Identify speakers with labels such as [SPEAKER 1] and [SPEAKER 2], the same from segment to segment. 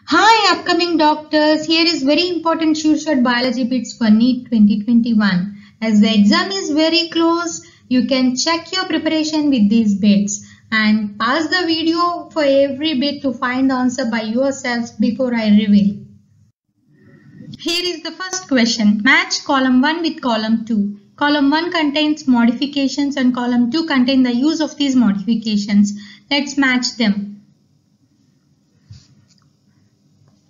[SPEAKER 1] Hi upcoming doctors, here is very important SureShot biology bits for NEET 2021. As the exam is very close, you can check your preparation with these bits and pause the video for every bit to find the answer by yourselves before I reveal. Here is the first question. Match column 1 with column 2. Column 1 contains modifications and column 2 contains the use of these modifications. Let's match them.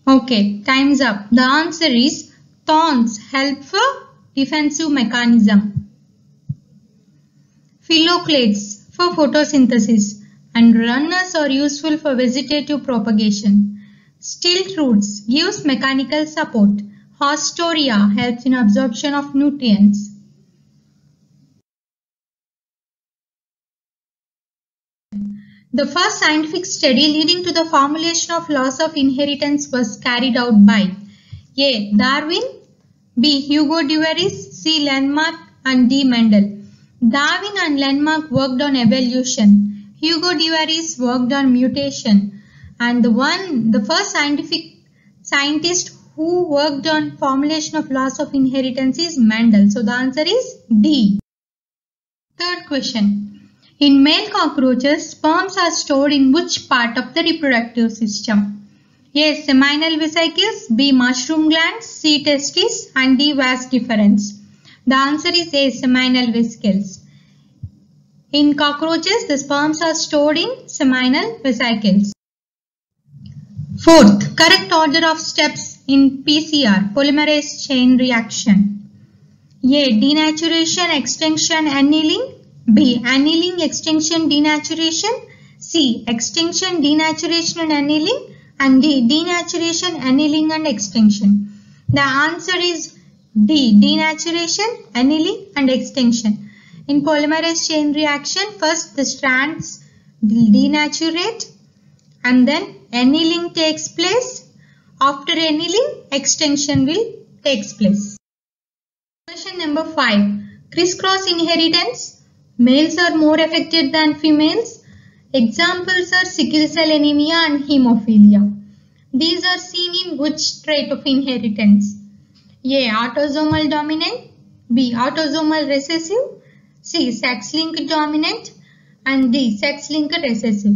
[SPEAKER 1] Okay, time's up. The answer is thorns help for defensive mechanism, phylloclades for photosynthesis, and runners are useful for vegetative propagation. Stilt roots gives mechanical support. Haustoria helps in absorption of nutrients. The first scientific study leading to the formulation of laws of inheritance was carried out by A. Darwin, B. Hugo Duveris, C. Lamarck, and D. Mendel. Darwin and Lamarck worked on evolution. Hugo Duveris worked on mutation. And the first scientist who worked on formulation of laws of inheritance is Mendel. So the answer is D. Third question. In male cockroaches, sperms are stored in which part of the reproductive system? A. Seminal vesicles, B. mushroom glands, C. testes, and D. vas deferens. The answer is A. Seminal vesicles. In cockroaches, the sperms are stored in seminal vesicles. Fourth, correct order of steps in PCR, polymerase chain reaction. A. Denaturation, extinction, annealing. B. Annealing, extinction, denaturation. C. Extinction, denaturation and annealing. And D. Denaturation, annealing and extinction. The answer is D. Denaturation, annealing and extinction. In polymerase chain reaction, first the strands denaturate and then annealing takes place. After annealing, extinction will take place. Question number 5. Crisscross inheritance. Males are more affected than females. Examples are sickle cell anemia and hemophilia. These are seen in which trait of inheritance? A. Autosomal dominant. B. Autosomal recessive. C. Sex-linked dominant. And D. Sex-linked recessive.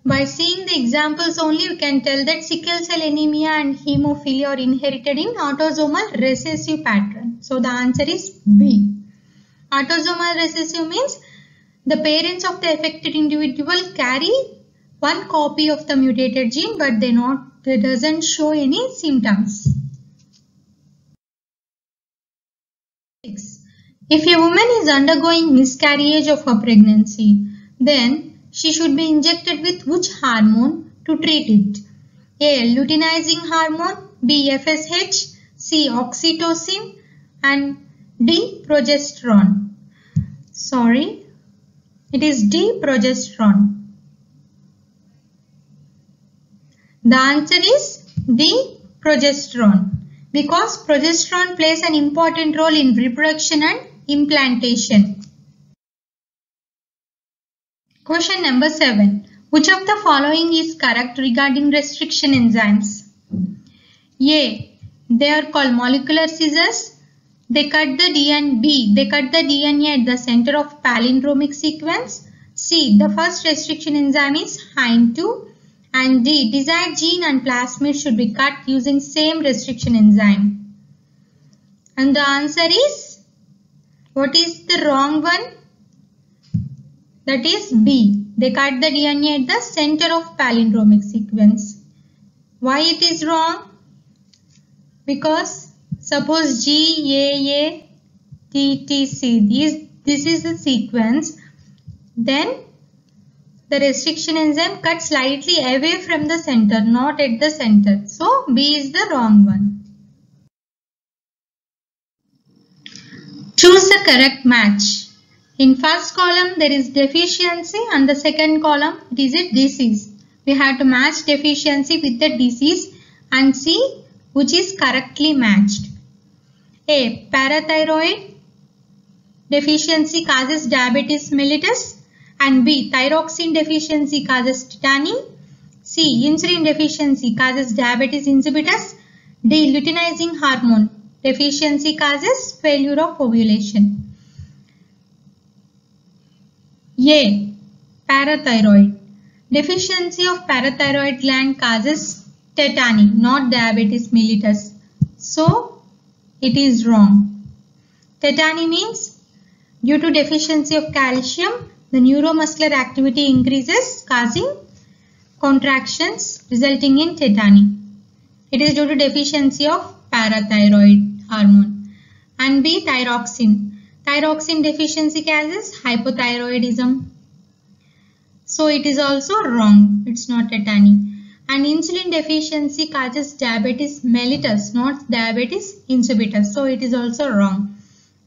[SPEAKER 1] By seeing the examples only, we can tell that sickle cell anemia and hemophilia are inherited in autosomal recessive pattern. So the answer is B. Autosomal recessive means the parents of the affected individual carry one copy of the mutated gene but they doesn't show any symptoms. 6. If a woman is undergoing miscarriage of her pregnancy, then she should be injected with which hormone to treat it? A. Luteinizing hormone, B. FSH, C. Oxytocin, and D. Progesterone. Sorry, it is D. Progesterone. The answer is D. Progesterone because progesterone plays an important role in reproduction and implantation. Question number 7. Which of the following is correct regarding restriction enzymes? A. They are called molecular scissors. They cut the DNA. B. They cut the DNA at the center of palindromic sequence. C. The first restriction enzyme is HIND2. And D. Desired gene and plasmid should be cut using same restriction enzyme. And the answer is, what is the wrong one? That is B. They cut the DNA at the center of palindromic sequence. Why it is wrong? Because suppose G, A, T, T, C. This is the sequence. Then the restriction enzyme cuts slightly away from the center, not at the center. So B is the wrong one. Choose the correct match. In first column there is deficiency and the second column it is a disease. We have to match deficiency with the disease and see which is correctly matched. A. Parathyroid deficiency causes diabetes mellitus and B. Thyroxine deficiency causes tetany. C. Insulin deficiency causes diabetes insipidus. D. Luteinizing hormone deficiency causes failure of ovulation. A. Parathyroid. Deficiency of parathyroid gland causes tetany, not diabetes mellitus. So, it is wrong. Tetany means due to deficiency of calcium, the neuromuscular activity increases, causing contractions resulting in tetany. It is due to deficiency of parathyroid hormone. And B. Thyroxine. Thyroxine deficiency causes hypothyroidism. So it is also wrong. It's not tetany. And insulin deficiency causes diabetes mellitus, not diabetes insipidus. So it is also wrong.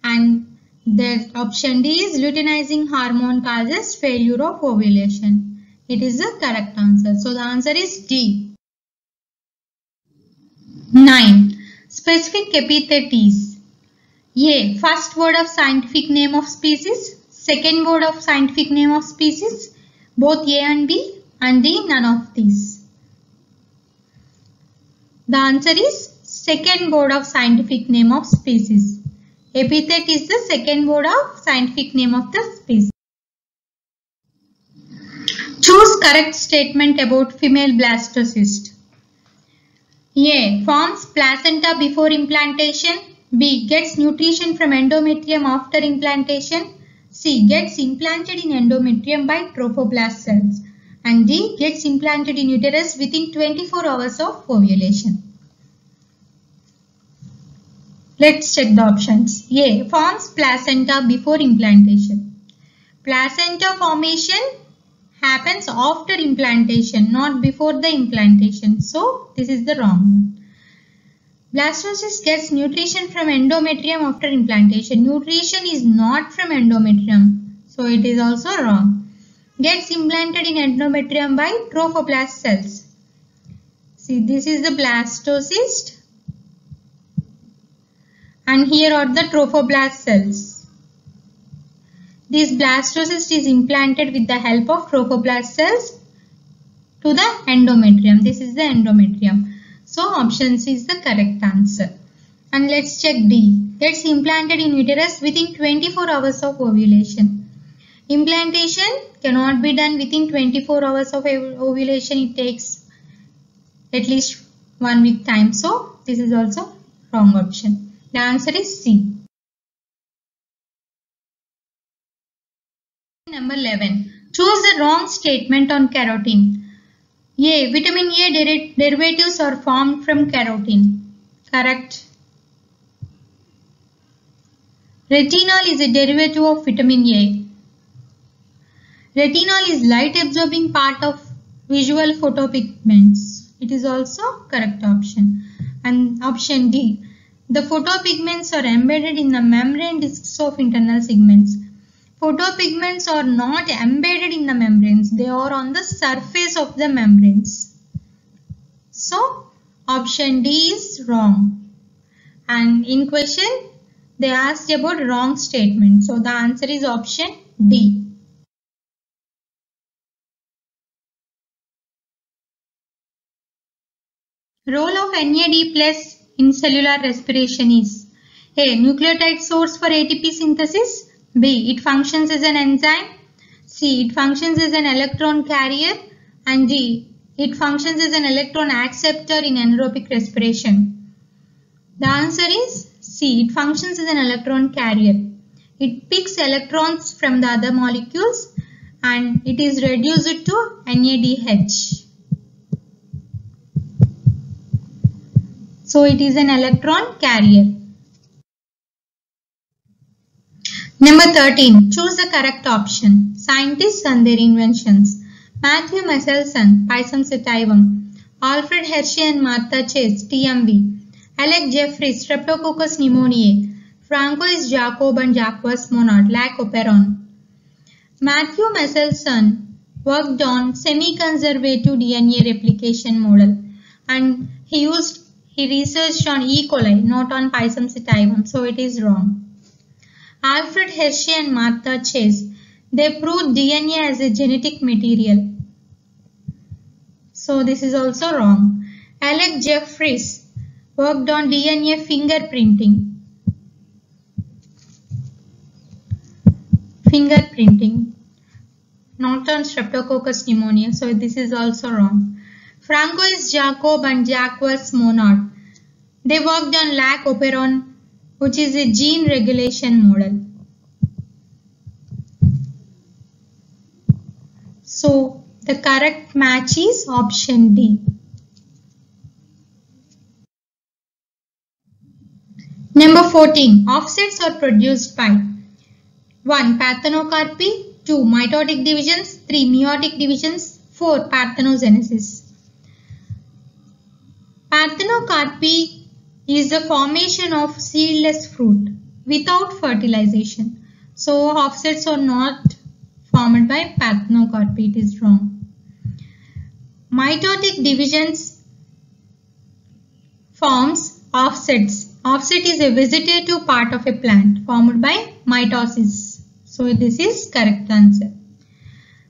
[SPEAKER 1] And the option D is luteinizing hormone causes failure of ovulation. It is the correct answer. So the answer is D. 9. Specific epithets. A. First word of scientific name of species. Second word of scientific name of species. Both A and B. And D. None of these. The answer is second word of scientific name of species. Epithet is the second word of scientific name of the species. Choose correct statement about female blastocyst. A. Forms placenta before implantation. B. Gets nutrition from endometrium after implantation. C. Gets implanted in endometrium by trophoblast cells. And D. Gets implanted in uterus within 24 hours of ovulation. Let's check the options. A. Forms placenta before implantation. Placenta formation happens after implantation, not before the implantation. So, this is the wrong one. Blastocyst gets nutrition from endometrium after implantation. Nutrition is not from endometrium. So, it is also wrong. Gets implanted in endometrium by trophoblast cells. See, this is the blastocyst. And here are the trophoblast cells. This blastocyst is implanted with the help of trophoblast cells to the endometrium. This is the endometrium. So option C is the correct answer. And let's check D. Gets implanted in uterus within 24 hours of ovulation. Implantation cannot be done within 24 hours of ovulation. It takes at least 1 week time. So this is also wrong option. The answer is C. Number 11. Choose the wrong statement on carotene. A. Vitamin A derivatives are formed from carotene. Correct. Retinol is a derivative of vitamin A. Retinol is light absorbing part of visual photopigments. It is also correct option. And option D. The photopigments are embedded in the membrane discs of internal segments. Photopigments are not embedded in the membranes. They are on the surface of the membranes. So, option D is wrong. And in question, they asked about wrong statement. So, the answer is option D. Role of NAD plus in cellular respiration is A. Nucleotide source for ATP synthesis. B. It functions as an enzyme. C. It functions as an electron carrier. And D. It functions as an electron acceptor in anaerobic respiration. The answer is C. It functions as an electron carrier. It picks electrons from the other molecules and it is reduced to NADH. So it is an electron carrier. Number 13. Choose the correct option. Scientists and their inventions. Matthew Meselson, Pisum sativum. Alfred Hershey and Martha Chase, TMV. Alec Jeffrey, Streptococcus pneumoniae. Francois Jacob and Jacques Monod, Lac Operon. Matthew Meselson worked on semi-conservative DNA replication model and he researched on E. coli, not on Pisum sativum, so it is wrong. Alfred Hershey and Martha Chase, they proved DNA as a genetic material. So this is also wrong. Alec Jeffries worked on DNA fingerprinting. Not on Streptococcus pneumoniae. So this is also wrong. Francois Jacob and Jacques Monod, they worked on lac operon, which is a gene regulation model. So the correct match is option D. Number 14. Offsets are produced by 1. Parthenocarpy, 2. Mitotic divisions, 3. Meiotic divisions, 4. Parthenogenesis. Parthenocarpy is the formation of seedless fruit without fertilization. So offsets are not formed by parthenocarpy. It is wrong. Mitotic divisions forms offsets. Offset is a vegetative part of a plant formed by mitosis. So this is correct answer.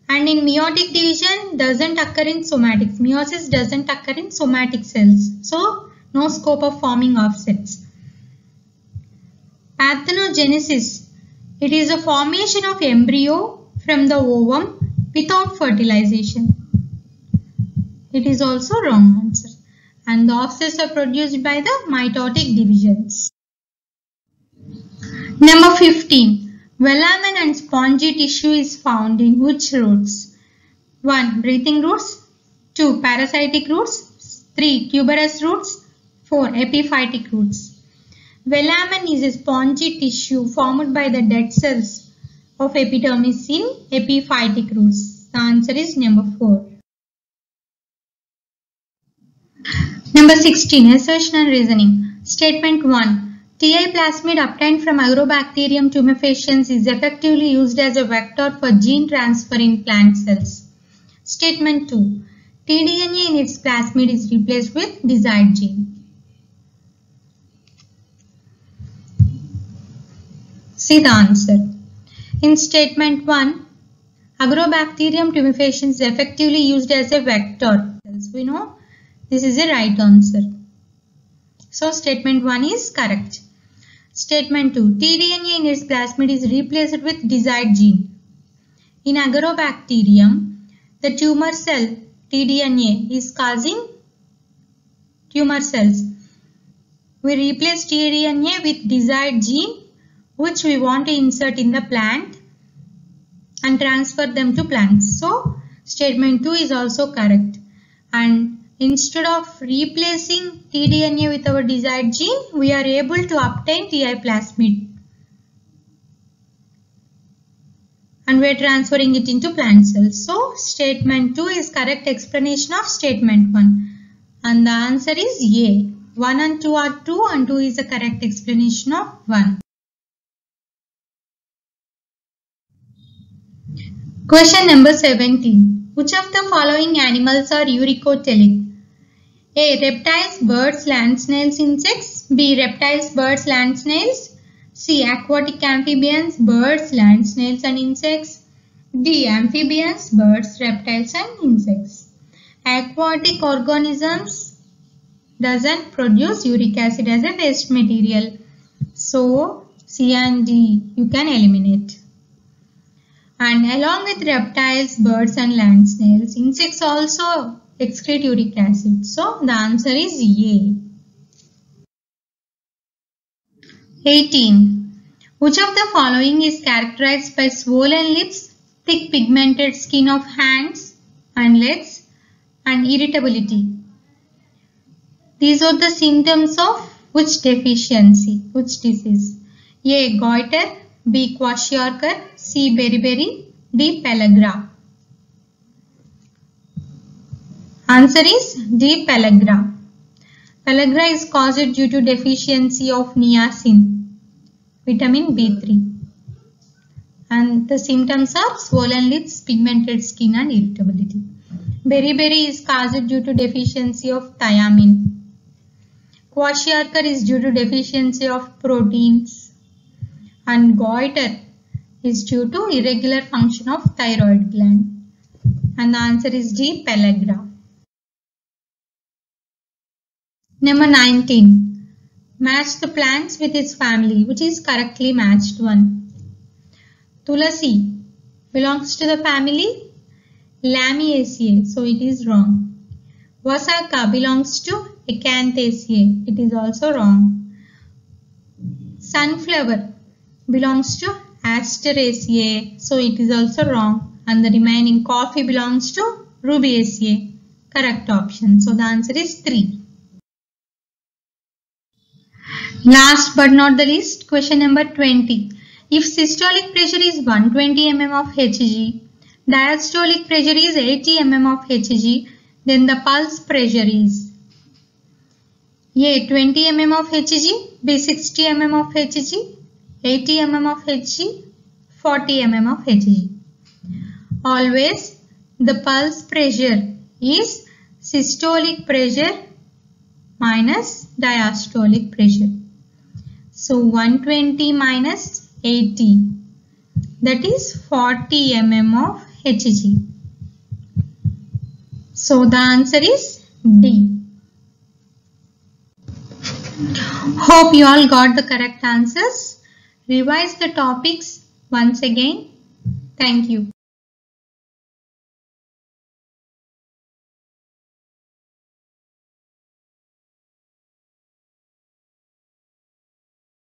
[SPEAKER 1] And in meiotic division doesn't occur in somatics. Meiosis doesn't occur in somatic cells. So no scope of forming offsets. Parthenogenesis. It is a formation of embryo from the ovum without fertilization. It is also wrong answer. And the offsets are produced by the mitotic divisions. Number 15. Velamen and spongy tissue is found in which roots? 1. Breathing roots, 2. Parasitic roots, 3. Tuberous roots, 4. Epiphytic roots. Velamen is a spongy tissue formed by the dead cells of epidermis in epiphytic roots. The answer is number 4. Number 16. Assertion and reasoning. Statement 1. TI plasmid obtained from Agrobacterium tumefaciens is effectively used as a vector for gene transfer in plant cells. Statement 2. tDNA in its plasmid is replaced with desired gene. See the answer. In statement 1, Agrobacterium tumefaciens is effectively used as a vector. We know this is a right answer. So statement 1 is correct. Statement 2. tDNA in its plasmid is replaced with desired gene. In Agrobacterium, the tumor cell tDNA is causing tumor cells. We replace tDNA with desired gene which we want to insert in the plant and transfer them to plants. So statement 2 is also correct. And instead of replacing tDNA with our desired gene, we are able to obtain TI plasmid. And we are transferring it into plant cells. So, statement 2 is correct explanation of statement 1. And the answer is A. 1 and 2 are true and 2 is the correct explanation of 1. Question number 17. Which of the following animals are uricotelic? A. Reptiles, birds, land snails, insects. B. Reptiles, birds, land snails. C. Aquatic amphibians, birds, land snails and insects. D. Amphibians, birds, reptiles and insects. Aquatic organisms doesn't produce uric acid as a waste material. So C and D you can eliminate. And along with reptiles, birds and land snails, insects also excrete uric acid. So the answer is A. 18. Which of the following is characterized by swollen lips, thick pigmented skin of hands and legs and irritability? These are the symptoms of which deficiency, which disease? A. Goiter, B. Kwashiorkor, C. Beriberi, D. Pellagra. Answer is D. Pellagra. Pellagra is caused due to deficiency of niacin, vitamin B3. And the symptoms are swollen lips, pigmented skin and irritability. Beriberi is caused due to deficiency of thiamine. Kwashiorkor is due to deficiency of proteins. And goiter is due to irregular function of thyroid gland. And the answer is D. Pellagra. Number 19. Match the plants with its family, which is correctly matched one. Tulasi belongs to the family Lamiaceae, so it is wrong. Vasaka belongs to Acanthaceae, it is also wrong. Sunflower belongs to Asteraceae, so it is also wrong. And the remaining coffee belongs to Rubiaceae, correct option. So the answer is 3. Last but not the least, question number 20. If systolic pressure is 120 mm of Hg, diastolic pressure is 80 mm of Hg, then the pulse pressure is A. 20 mm of Hg, B. 60 mm of Hg, 80 mm of Hg, 40 mm of Hg. Always the pulse pressure is systolic pressure minus diastolic pressure. So 120 minus 80, that is 40 mm of Hg. So the answer is D. Hope you all got the correct answers. Revise the topics once again. Thank you.